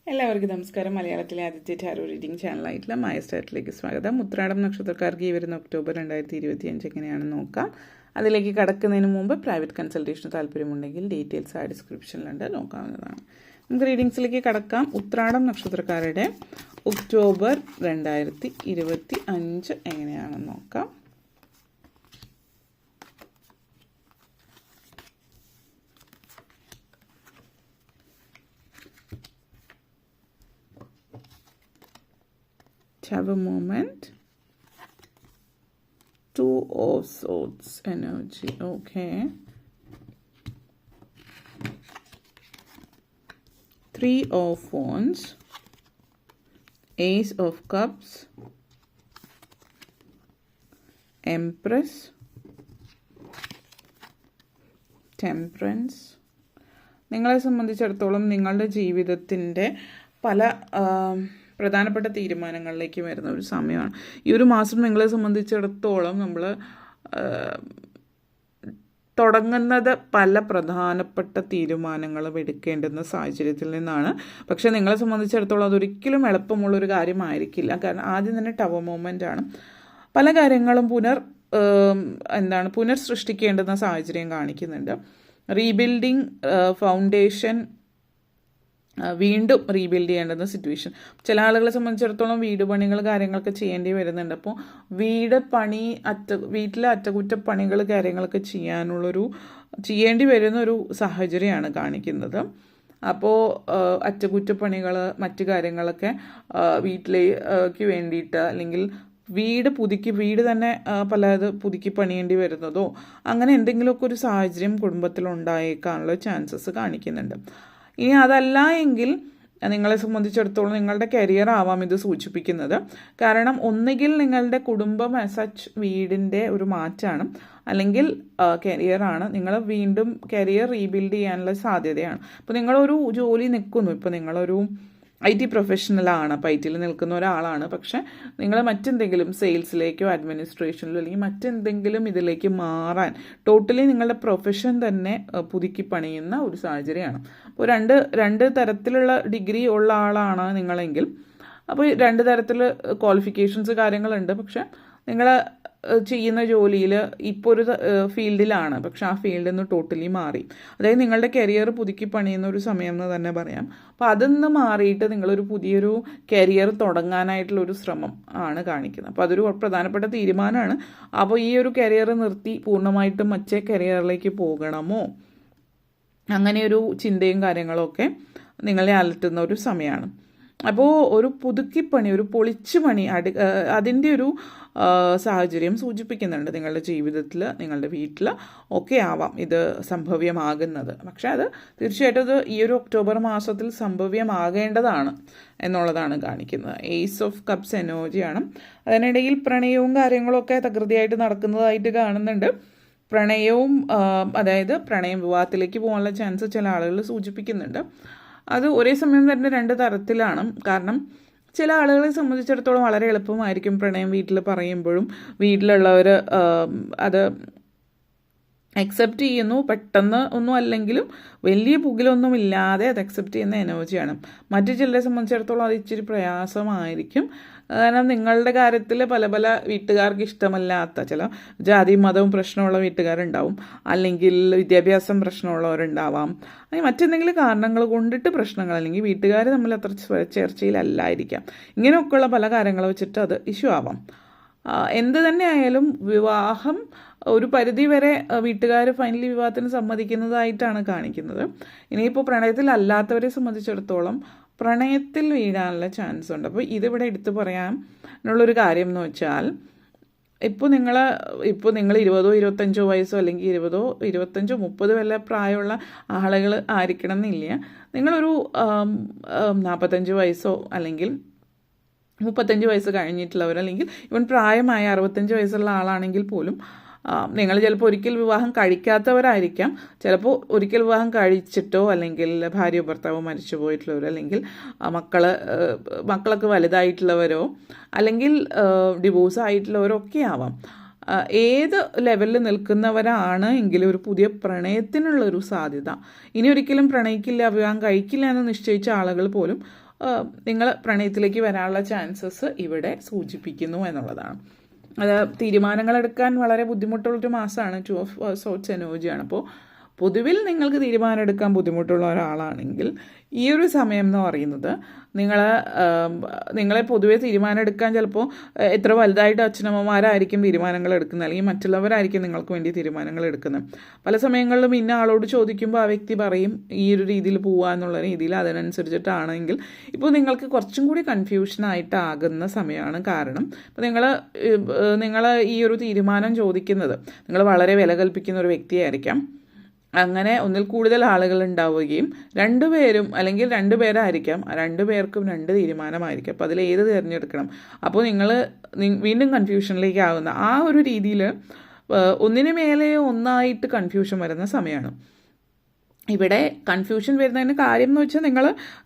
എല്ലാവർക്കും നമസ്കാരം. മലയാളത്തിലെ ആദ്യത്തെ ടാരോ റീഡിംഗ് ചാനലായിട്ടുള്ള മായ സ്റ്റാറ്റിലേക്ക് സ്വാഗതം. ഉത്രാടം നക്ഷത്രക്കാർക്ക് ഈ വരുന്ന ഒക്ടോബർ 2025 എങ്ങനെയാണെന്ന് നോക്കാം. അതിലേക്ക് കടക്കുന്നതിന് മുമ്പ് പ്രൈവറ്റ് കൺസൾട്ടേഷന് താല്പര്യമുണ്ടെങ്കിൽ ഡീറ്റെയിൽസ് ആ ഡിസ്ക്രിപ്ഷനിലുണ്ട്, നോക്കാവുന്നതാണ്. നമുക്ക് റീഡിങ്സിലേക്ക് കടക്കാം. ഉത്രാടം നക്ഷത്രക്കാരുടെ ഒക്ടോബർ 2025 എങ്ങനെയാണെന്ന് നോക്കാം. Have a moment. 2 of Swords energy. Okay. 3 of Wands. Ace of Cups. Empress. Temperance. നിങ്ങളെ സംബന്ധിച്ചിടത്തോളം നിങ്ങളുടെ ജീവിതത്തിൻ്റെ പല പ്രധാനപ്പെട്ട തീരുമാനങ്ങളിലേക്ക് വരുന്ന ഒരു സമയമാണ്. ഈ ഒരു മാസം നിങ്ങളെ സംബന്ധിച്ചിടത്തോളം നമ്മൾ തുടങ്ങുന്നത് പല പ്രധാനപ്പെട്ട തീരുമാനങ്ങളും എടുക്കേണ്ടുന്ന സാഹചര്യത്തിൽ നിന്നാണ്. പക്ഷേ നിങ്ങളെ സംബന്ധിച്ചിടത്തോളം അതൊരിക്കലും എളുപ്പമുള്ളൊരു കാര്യമായിരിക്കില്ല. കാരണം ആദ്യം തന്നെ ടവർ മൊമെൻ്റ് ആണ്. പല കാര്യങ്ങളും പുനർസൃഷ്ടിക്കേണ്ടുന്ന സാഹചര്യം കാണിക്കുന്നുണ്ട്. റീബിൽഡിങ് ഫൗണ്ടേഷൻ വീണ്ടും റീബിൽഡ് ചെയ്യേണ്ടുന്ന സിറ്റുവേഷൻ. ചില ആളുകളെ സംബന്ധിച്ചിടത്തോളം വീട് പണികൾ കാര്യങ്ങളൊക്കെ ചെയ്യേണ്ടി വരുന്നുണ്ട്. അപ്പോൾ വീട്ടിലെ അറ്റകുറ്റപ്പണികൾ കാര്യങ്ങളൊക്കെ ചെയ്യേണ്ടി വരുന്നൊരു സാഹചര്യമാണ് കാണിക്കുന്നത്. അപ്പോൾ അറ്റകുറ്റപ്പണികൾ മറ്റു കാര്യങ്ങളൊക്കെ വീട്ടിലേക്ക് വേണ്ടിയിട്ട്, അല്ലെങ്കിൽ വീട് തന്നെ പുതുക്കി പണിയേണ്ടി വരുന്നതോ അങ്ങനെ എന്തെങ്കിലുമൊക്കെ ഒരു സാഹചര്യം കുടുംബത്തിൽ ഉണ്ടായേക്കാനുള്ള ചാൻസസ് കാണിക്കുന്നുണ്ട്. ഇനി അതല്ല എങ്കിൽ നിങ്ങളെ സംബന്ധിച്ചിടത്തോളം നിങ്ങളുടെ കരിയർ ആവാം ഇത് സൂചിപ്പിക്കുന്നത്. കാരണം ഒന്നുകിൽ നിങ്ങളുടെ കുടുംബം സച്ച് വീടിൻ്റെ ഒരു മാറ്റാണ്, അല്ലെങ്കിൽ കരിയറാണ്. നിങ്ങൾ വീണ്ടും കരിയർ റീബിൽഡ് ചെയ്യാനുള്ള സാധ്യതയാണ്. അപ്പോൾ നിങ്ങളൊരു ജോലി നിൽക്കുന്നു, ഇപ്പോൾ നിങ്ങളൊരു IT പ്രൊഫഷണലാണ്, അപ്പോൾ IT നിൽക്കുന്ന ഒരാളാണ്. പക്ഷേ നിങ്ങൾ മറ്റെന്തെങ്കിലും സെയിൽസിലേക്കോ അഡ്മിനിസ്ട്രേഷനിലോ അല്ലെങ്കിൽ മറ്റെന്തെങ്കിലും ഇതിലേക്ക് മാറാൻ ടോട്ടലി നിങ്ങളുടെ പ്രൊഫഷൻ തന്നെ പുതുക്കി പണിയുന്ന ഒരു സാഹചര്യമാണ്. അപ്പോൾ രണ്ട് തരത്തിലുള്ള ഡിഗ്രി ഉള്ള ആളാണ് നിങ്ങളെങ്കിൽ, അപ്പോൾ 2 തരത്തിൽ ക്വാളിഫിക്കേഷൻസ് കാര്യങ്ങളുണ്ട്. പക്ഷേ നിങ്ങൾ ചെയ്യുന്ന ജോലിയിൽ ഇപ്പോൾ ഒരു ഫീൽഡിലാണ്, പക്ഷെ ആ ഫീൽഡിൽ നിന്ന് ടോട്ടലി മാറി. അതായത് നിങ്ങളുടെ കരിയർ പുതുക്കി പണിയുന്ന ഒരു സമയം എന്ന് തന്നെ പറയാം. അപ്പോൾ അതിന്ന് മാറിയിട്ട് നിങ്ങളൊരു പുതിയൊരു കരിയർ തുടങ്ങാനായിട്ടുള്ളൊരു ശ്രമം ആണ് കാണിക്കുന്നത്. അപ്പോൾ അതൊരു പ്രധാനപ്പെട്ട തീരുമാനമാണ്. അപ്പോൾ ഈ ഒരു കരിയർ നിർത്തി പൂർണ്ണമായിട്ടും മറ്റേ കരിയറിലേക്ക് പോകണമോ, അങ്ങനെയൊരു ചിന്തയും കാര്യങ്ങളൊക്കെ നിങ്ങളെ അലട്ടുന്ന ഒരു സമയമാണ്. അപ്പോൾ ഒരു പുതുക്കിപ്പണി, ഒരു പൊളിച്ചു പണി അതിൻ്റെ ഒരു സാഹചര്യം സൂചിപ്പിക്കുന്നുണ്ട്. നിങ്ങളുടെ ജീവിതത്തിൽ, നിങ്ങളുടെ വീട്ടിൽ ഒക്കെ ആവാം ഇത് സംഭവ്യമാകുന്നത്. പക്ഷേ അത് തീർച്ചയായിട്ടും ഈ ഒരു ഒക്ടോബർ മാസത്തിൽ സംഭവ്യമാകേണ്ടതാണ് എന്നുള്ളതാണ് കാണിക്കുന്നത്. ഏസ് ഓഫ് കപ്സ് എനർജിയാണ്. അതിനിടയിൽ പ്രണയവും കാര്യങ്ങളൊക്കെ തകൃതിയായിട്ട് നടക്കുന്നതായിട്ട് കാണുന്നുണ്ട്. അതായത് പ്രണയം വിവാഹത്തിലേക്ക് പോകാനുള്ള ചാൻസ് ചില ആളുകൾ സൂചിപ്പിക്കുന്നുണ്ട്. അത് ഒരേ സമയം തന്നെ 2 തരത്തിലാണ്. കാരണം ചില ആളുകളെ സംബന്ധിച്ചിടത്തോളം വളരെ എളുപ്പമായിരിക്കും പ്രണയം വീട്ടിൽ പറയുമ്പോഴും വീട്ടിലുള്ളവർ അത് അക്സെപ്റ്റ് ചെയ്യുന്നു. പെട്ടെന്ന് ഒന്നും അല്ലെങ്കിലും വലിയ പുകിലൊന്നും ഇല്ലാതെ അത് അക്സെപ്റ്റ് ചെയ്യുന്ന എനർജിയാണ്. മറ്റു ചിലരെ സംബന്ധിച്ചിടത്തോളം അത് ഇച്ചിരി പ്രയാസമായിരിക്കും. കാരണം നിങ്ങളുടെ കാര്യത്തിൽ പല വീട്ടുകാർക്ക് ഇഷ്ടമല്ലാത്ത ചില ജാതിയും മതവും പ്രശ്നമുള്ള വീട്ടുകാരുണ്ടാവും, അല്ലെങ്കിൽ വിദ്യാഭ്യാസം പ്രശ്നമുള്ളവരുണ്ടാവാം, അല്ലെങ്കിൽ മറ്റെന്തെങ്കിലും കാരണങ്ങൾ കൊണ്ടിട്ട് പ്രശ്നങ്ങൾ, അല്ലെങ്കിൽ വീട്ടുകാർ തമ്മിൽ അത്ര ചർച്ചയിലല്ലായിരിക്കാം. ഇങ്ങനെയൊക്കെയുള്ള പല കാര്യങ്ങൾ വെച്ചിട്ട് അത് ഇഷ്യൂ ആവാം. എന്ത് തന്നെ ആയാലും വിവാഹം ഒരു പരിധി വരെ വീട്ടുകാർ ഫൈനലി വിവാഹത്തിന് സമ്മതിക്കുന്നതായിട്ടാണ് കാണിക്കുന്നത്. ഇനിയിപ്പോൾ പ്രണയത്തിലല്ലാത്തവരെ സംബന്ധിച്ചിടത്തോളം പ്രണയത്തിൽ വീഴാനുള്ള ചാൻസ് ഉണ്ട്. അപ്പോൾ ഇതിവിടെ എടുത്തു പറയാനുള്ളൊരു കാര്യം എന്ന് വെച്ചാൽ, ഇപ്പോൾ നിങ്ങൾ 20, 25 വയസ്സോ അല്ലെങ്കിൽ 20, 25, 30 വല്ല പ്രായമുള്ള ആളുകൾ ആയിരിക്കണം എന്നില്ല. നിങ്ങളൊരു 45 വയസ്സോ അല്ലെങ്കിൽ 35 വയസ്സ് കഴിഞ്ഞിട്ടുള്ളവർ, അല്ലെങ്കിൽ ഇവൻ പ്രായമായ 65 വയസ്സുള്ള ആളാണെങ്കിൽ പോലും നിങ്ങൾ ചിലപ്പോൾ ഒരിക്കൽ വിവാഹം കഴിക്കാത്തവരായിരിക്കാം. ചിലപ്പോൾ ഒരിക്കൽ വിവാഹം കഴിച്ചിട്ടോ, അല്ലെങ്കിൽ ഭാര്യ ഭർത്താവോ മരിച്ചു പോയിട്ടുള്ളവരോ, അല്ലെങ്കിൽ മക്കളൊക്കെ വലുതായിട്ടുള്ളവരോ, അല്ലെങ്കിൽ ഡിവോഴ്സ് ആയിട്ടുള്ളവരോ ഒക്കെ ആവാം. ഏത് ലെവലിൽ നിൽക്കുന്നവരാണ് എങ്കിലും ഒരു പുതിയ പ്രണയത്തിനുള്ളൊരു സാധ്യത, ഇനി ഒരിക്കലും പ്രണയിക്കില്ല, വിവാഹം കഴിക്കില്ല എന്ന് നിശ്ചയിച്ച ആളുകൾ പോലും നിങ്ങൾ പ്രണയത്തിലേക്ക് വരാനുള്ള ചാൻസസ് ഇവിടെ സൂചിപ്പിക്കുന്നു എന്നുള്ളതാണ്. അത് തീരുമാനങ്ങളെടുക്കാൻ വളരെ ബുദ്ധിമുട്ടുള്ളൊരു മാസമാണ്. 2 ഓഫ് സോർട്സ് എനർജിയാണ്. അപ്പോൾ പൊതുവിൽ നിങ്ങൾക്ക് തീരുമാനമെടുക്കാൻ ബുദ്ധിമുട്ടുള്ള ഒരാളാണെങ്കിൽ ഈ ഒരു സമയം എന്ന് പറയുന്നത് നിങ്ങളെ പൊതുവെ തീരുമാനം എടുക്കാൻ ചിലപ്പോൾ എത്ര വലുതായിട്ട് അച്ഛനമ്മമാരായിരിക്കും തീരുമാനങ്ങൾ എടുക്കുന്നത്, അല്ലെങ്കിൽ മറ്റുള്ളവരായിരിക്കും നിങ്ങൾക്ക് വേണ്ടി തീരുമാനങ്ങൾ എടുക്കുന്നത്. പല സമയങ്ങളിലും ഇന്ന ആളോട് ചോദിക്കുമ്പോൾ ആ വ്യക്തി പറയും ഈ ഒരു രീതിയിൽ പോവുക എന്നുള്ള രീതിയിൽ, അതിനനുസരിച്ചിട്ടാണെങ്കിൽ ഇപ്പോൾ നിങ്ങൾക്ക് കുറച്ചും കൂടി കൺഫ്യൂഷനായിട്ടാകുന്ന സമയമാണ്. കാരണം ഇപ്പോൾ നിങ്ങൾ ഈ ഒരു തീരുമാനം ചോദിക്കുന്നത് നിങ്ങൾ വളരെ വില കൽപ്പിക്കുന്ന ഒരു വ്യക്തിയായിരിക്കാം. അങ്ങനെ ഒന്നിൽ കൂടുതൽ ആളുകൾ ഉണ്ടാവുകയും 2 പേരും അല്ലെങ്കിൽ 2 പേരായിരിക്കാം, 2 പേർക്കും 2 തീരുമാനമായിരിക്കും. അപ്പോൾ അതിൽ ഏത് തിരഞ്ഞെടുക്കണം, അപ്പോൾ വീണ്ടും കൺഫ്യൂഷനിലേക്ക് ആകുന്ന ആ ഒരു രീതിയിൽ ഒന്നിനു മേലെ ഒന്നായിട്ട് കൺഫ്യൂഷൻ വരുന്ന സമയമാണ്. ഇവിടെ കൺഫ്യൂഷൻ വരുന്നതിന് കാര്യം എന്ന് വെച്ചാൽ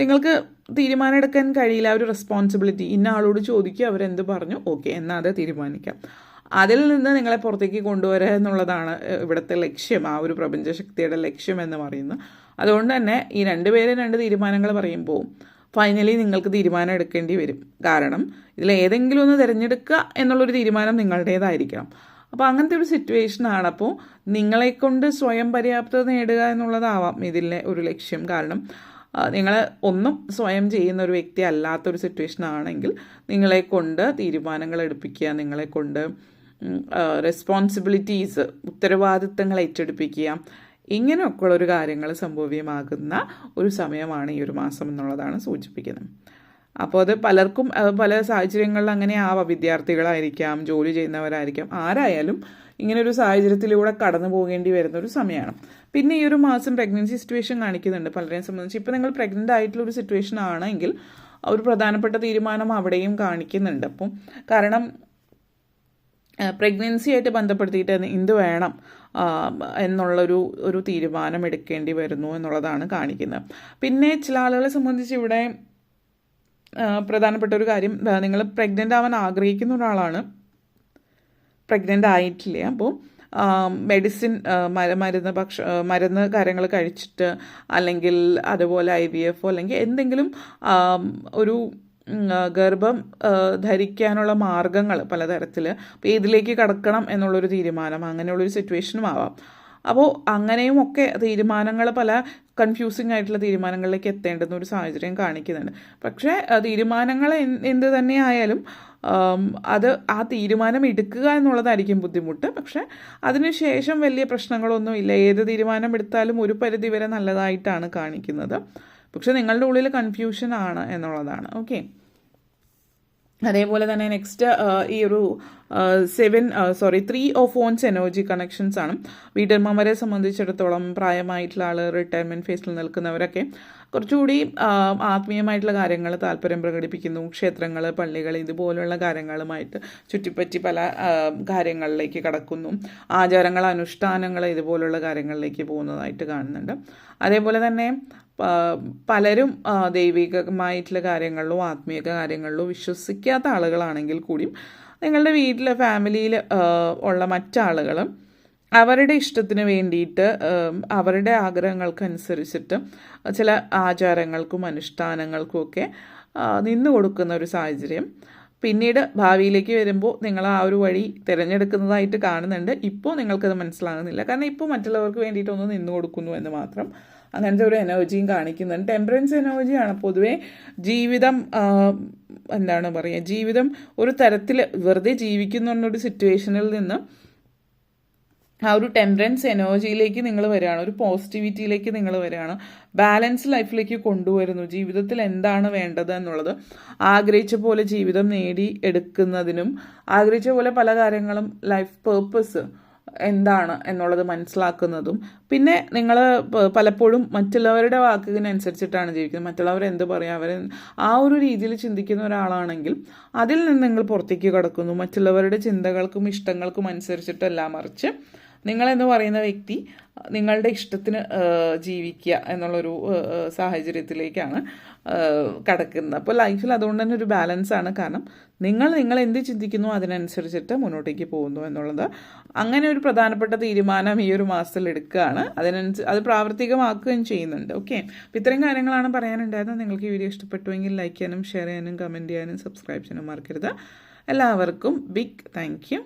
നിങ്ങൾക്ക് തീരുമാനം എടുക്കാൻ കഴിയില്ല. ഒരു റെസ്പോൺസിബിലിറ്റി, ഇന്ന ആളോട് ചോദിക്കുക, അവരെന്ത് പറഞ്ഞു, ഓക്കെ എന്നാൽ അത് തീരുമാനിക്കാം. അതിൽ നിന്ന് നിങ്ങളെ പുറത്തേക്ക് കൊണ്ടുവരിക എന്നുള്ളതാണ് ഇവിടുത്തെ ലക്ഷ്യം, ആ ഒരു പ്രപഞ്ചശക്തിയുടെ ലക്ഷ്യം എന്ന് പറയുന്നത്. അതുകൊണ്ട് തന്നെ ഈ 2 പേര് 2 തീരുമാനങ്ങൾ പറയുമ്പോൾ ഫൈനലി നിങ്ങൾക്ക് തീരുമാനം എടുക്കേണ്ടി വരും. കാരണം ഇതിൽ ഏതെങ്കിലും ഒന്ന് തിരഞ്ഞെടുക്കുക എന്നുള്ളൊരു തീരുമാനം നിങ്ങളുടേതായിരിക്കണം. അപ്പോൾ അങ്ങനത്തെ ഒരു സിറ്റുവേഷനാണ്. അപ്പോൾ നിങ്ങളെക്കൊണ്ട് സ്വയം പര്യാപ്തത നേടുക എന്നുള്ളതാവാം ഇതിലെ ഒരു ലക്ഷ്യം. കാരണം നിങ്ങൾ ഒന്നും സ്വയം ചെയ്യുന്ന ഒരു വ്യക്തി അല്ലാത്തൊരു സിറ്റുവേഷൻ ആണെങ്കിൽ നിങ്ങളെക്കൊണ്ട് തീരുമാനങ്ങൾ എടുപ്പിക്കുക, നിങ്ങളെക്കൊണ്ട് റെസ്പോൺസിബിലിറ്റീസ്, ഉത്തരവാദിത്തങ്ങൾ ഏറ്റെടുപ്പിക്കുക, ഇങ്ങനെയൊക്കെയുള്ളൊരു കാര്യങ്ങൾ സംഭവ്യമാകുന്ന ഒരു സമയമാണ് ഈ ഒരു മാസം എന്നുള്ളതാണ് സൂചിപ്പിക്കുന്നത്. അപ്പോൾ അത് പലർക്കും പല സാഹചര്യങ്ങളിൽ അങ്ങനെ ആവാം. വിദ്യാർത്ഥികളായിരിക്കാം, ജോലി ചെയ്യുന്നവരായിരിക്കാം, ആരായാലും ഇങ്ങനൊരു സാഹചര്യത്തിലൂടെ കടന്നു പോകേണ്ടി വരുന്നൊരു സമയമാണ്. പിന്നെ ഈ ഒരു മാസം പ്രഗ്നൻസി സിറ്റുവേഷൻ കാണിക്കുന്നുണ്ട് പലരെയും സംബന്ധിച്ച്. ഇപ്പോൾ നിങ്ങൾ പ്രഗ്നൻ്റ് ആയിട്ടുള്ളൊരു സിറ്റുവേഷൻ ആണെങ്കിൽ ഒരു പ്രധാനപ്പെട്ട തീരുമാനം അവിടെയും കാണിക്കുന്നുണ്ട്. അപ്പം കാരണം പ്രഗ്നൻസി ആയിട്ട് ബന്ധപ്പെടുത്തിയിട്ട് എന്ത് വേണം എന്നുള്ളൊരു തീരുമാനം എടുക്കേണ്ടി വരുന്നു എന്നുള്ളതാണ് കാണിക്കുന്നത്. പിന്നെ ചില ആളുകളെ സംബന്ധിച്ച് ഇവിടെ പ്രധാനപ്പെട്ട ഒരു കാര്യം, നിങ്ങൾ പ്രഗ്നൻ്റ് ആവാൻ ആഗ്രഹിക്കുന്ന ഒരാളാണ്, പ്രഗ്നൻ്റ് ആയിട്ടില്ല. അപ്പോൾ മെഡിസിൻ മരുന്ന് കാര്യങ്ങൾ കഴിച്ചിട്ട്, അല്ലെങ്കിൽ അതുപോലെ IVF അല്ലെങ്കിൽ എന്തെങ്കിലും ഒരു ഗർഭം ധരിക്കാനുള്ള മാർഗങ്ങൾ പലതരത്തിൽ, അപ്പോൾ ഇതിലേക്ക് കടക്കണം എന്നുള്ളൊരു തീരുമാനം, അങ്ങനെയുള്ളൊരു സിറ്റുവേഷനും ആവാം. അപ്പോൾ അങ്ങനെയും ഒക്കെ തീരുമാനങ്ങൾ, പല കൺഫ്യൂസിങ് ആയിട്ടുള്ള തീരുമാനങ്ങളിലേക്ക് എത്തേണ്ടുന്ന ഒരു സാഹചര്യം കാണിക്കുന്നുണ്ട്. പക്ഷേ തീരുമാനങ്ങൾ എന്ത് തന്നെ ആയാലും ആ തീരുമാനം എടുക്കുക എന്നുള്ളതായിരിക്കും ബുദ്ധിമുട്ട്. പക്ഷേ അതിനുശേഷം വലിയ പ്രശ്നങ്ങളൊന്നുമില്ല. ഏത് തീരുമാനം എടുത്താലും ഒരു പരിധി വരെ നല്ലതായിട്ടാണ് കാണിക്കുന്നത്. പക്ഷെ നിങ്ങളുടെ ഉള്ളിൽ കൺഫ്യൂഷൻ ആണ് എന്നുള്ളതാണ്. ഓക്കെ, അതേപോലെ തന്നെ നെക്സ്റ്റ് ഈ ഒരു 3 ഓഫ് വോൺസ് എനർജി കണക്ഷൻസ് ആണ്. വീട്ടമ്മമാരെ സംബന്ധിച്ചിടത്തോളം പ്രായമായിട്ടുള്ള ആൾ, റിട്ടയർമെൻറ്റ് ഫേസിൽ നിൽക്കുന്നവരൊക്കെ കുറച്ചുകൂടി ആത്മീയമായിട്ടുള്ള കാര്യങ്ങൾ താല്പര്യം പ്രകടിപ്പിക്കുന്നു. ക്ഷേത്രങ്ങൾ, പള്ളികൾ, ഇതുപോലുള്ള കാര്യങ്ങളുമായിട്ട് ചുറ്റിപ്പറ്റി പല കാര്യങ്ങളിലേക്ക് കടക്കുന്നു. ആചാരങ്ങൾ, അനുഷ്ഠാനങ്ങൾ, ഇതുപോലുള്ള കാര്യങ്ങളിലേക്ക് പോകുന്നതായിട്ട് കാണുന്നുണ്ട്. അതേപോലെ തന്നെ പലരും ദൈവികമായിട്ടുള്ള കാര്യങ്ങളിലോ ആത്മീയ കാര്യങ്ങളിലോ വിശ്വസിക്കാത്ത ആളുകളാണെങ്കിൽ കൂടിയും നിങ്ങളുടെ വീട്ടിലെ ഫാമിലിയിൽ ഉള്ള മറ്റാളുകളും അവരുടെ ഇഷ്ടത്തിന് വേണ്ടിയിട്ട് അവരുടെ ആഗ്രഹങ്ങൾക്കനുസരിച്ചിട്ട് ചില ആചാരങ്ങൾക്കും അനുഷ്ഠാനങ്ങൾക്കും ഒക്കെ നിന്നു കൊടുക്കുന്ന ഒരു സാഹചര്യം പിന്നീട് ഭാവിയിലേക്ക് വരുമ്പോൾ നിങ്ങൾ ആ ഒരു വഴി തിരഞ്ഞെടുക്കുന്നതായിട്ട് കാണുന്നുണ്ട്. ഇപ്പോൾ നിങ്ങൾക്കത് മനസ്സിലാകുന്നില്ല, കാരണം ഇപ്പോൾ മറ്റുള്ളവർക്ക് വേണ്ടിയിട്ടൊന്ന് നിന്നു കൊടുക്കുന്നു എന്ന് മാത്രം. അങ്ങനത്തെ ഒരു എനർജിയും കാണിക്കുന്നുണ്ട്. ടെമ്പറൻസ് എനർജിയാണ്. പൊതുവേ ജീവിതം എന്താണ് പറയുക, ജീവിതം ഒരു തരത്തിൽ വെറുതെ ജീവിക്കുന്നുള്ളൊരു സിറ്റുവേഷനിൽ നിന്ന് ആ ഒരു ടെമ്പറൻസ് എനർജിയിലേക്ക് നിങ്ങൾ വരികയാണ്, ഒരു പോസിറ്റിവിറ്റിയിലേക്ക് നിങ്ങൾ വരികയാണ്, ബാലൻസ് ലൈഫിലേക്ക് കൊണ്ടുവരുന്നു. ജീവിതത്തിൽ എന്താണ് വേണ്ടത് എന്നുള്ളത് ആഗ്രഹിച്ച പോലെ ജീവിതം നേടി എടുക്കുന്നതിനും ആഗ്രഹിച്ച പോലെ പല കാര്യങ്ങളും ലൈഫ് പേർപ്പസ് എന്താണ് എന്നുള്ളത് മനസ്സിലാക്കുന്നതും. പിന്നെ നിങ്ങൾ പലപ്പോഴും മറ്റുള്ളവരുടെ വാക്കിനനുസരിച്ചിട്ടാണ് ജീവിക്കുന്നത്. മറ്റുള്ളവർ എന്ത് പറയാം, അവർ ആ ഒരു രീതിയിൽ ചിന്തിക്കുന്ന ഒരാളാണെങ്കിൽ അതിൽ നിന്ന് നിങ്ങൾ പുറത്തേക്ക് കടക്കുന്നു. മറ്റുള്ളവരുടെ ചിന്തകൾക്കും ഇഷ്ടങ്ങൾക്കും അനുസരിച്ചിട്ടല്ല, മറിച്ച് നിങ്ങളെന്ന് പറയുന്ന വ്യക്തി നിങ്ങളുടെ ഇഷ്ടത്തിന് ജീവിക്കുക എന്നുള്ളൊരു സാഹചര്യത്തിലേക്കാണ് കടക്കുന്നത്. അപ്പോൾ ലൈഫിൽ അതുകൊണ്ട് തന്നെ ഒരു ബാലൻസ് ആണ്. കാരണം നിങ്ങൾ എന്ത് ചിന്തിക്കുന്നു അതിനനുസരിച്ചിട്ട് മുന്നോട്ടേക്ക് പോകുന്നു എന്നുള്ളത്. അങ്ങനെ ഒരു പ്രധാനപ്പെട്ട തീരുമാനം ഈ ഒരു മാസത്തിൽ എടുക്കുകയാണ്. അത് പ്രാവർത്തികമാക്കുകയും ചെയ്യുന്നുണ്ട്. ഓക്കെ, അപ്പോൾ ഇത്രയും കാര്യങ്ങളാണ് പറയാനുണ്ടായിരുന്നത്. നിങ്ങൾക്ക് ഈ വീഡിയോ ഇഷ്ടപ്പെട്ടുവെങ്കിൽ ലൈക്ക് ചെയ്യാനും ഷെയർ ചെയ്യാനും കമൻറ്റ് ചെയ്യാനും സബ്സ്ക്രൈബ് ചെയ്യാനും മറക്കരുത്. എല്ലാവർക്കും ബിഗ് താങ്ക് യു.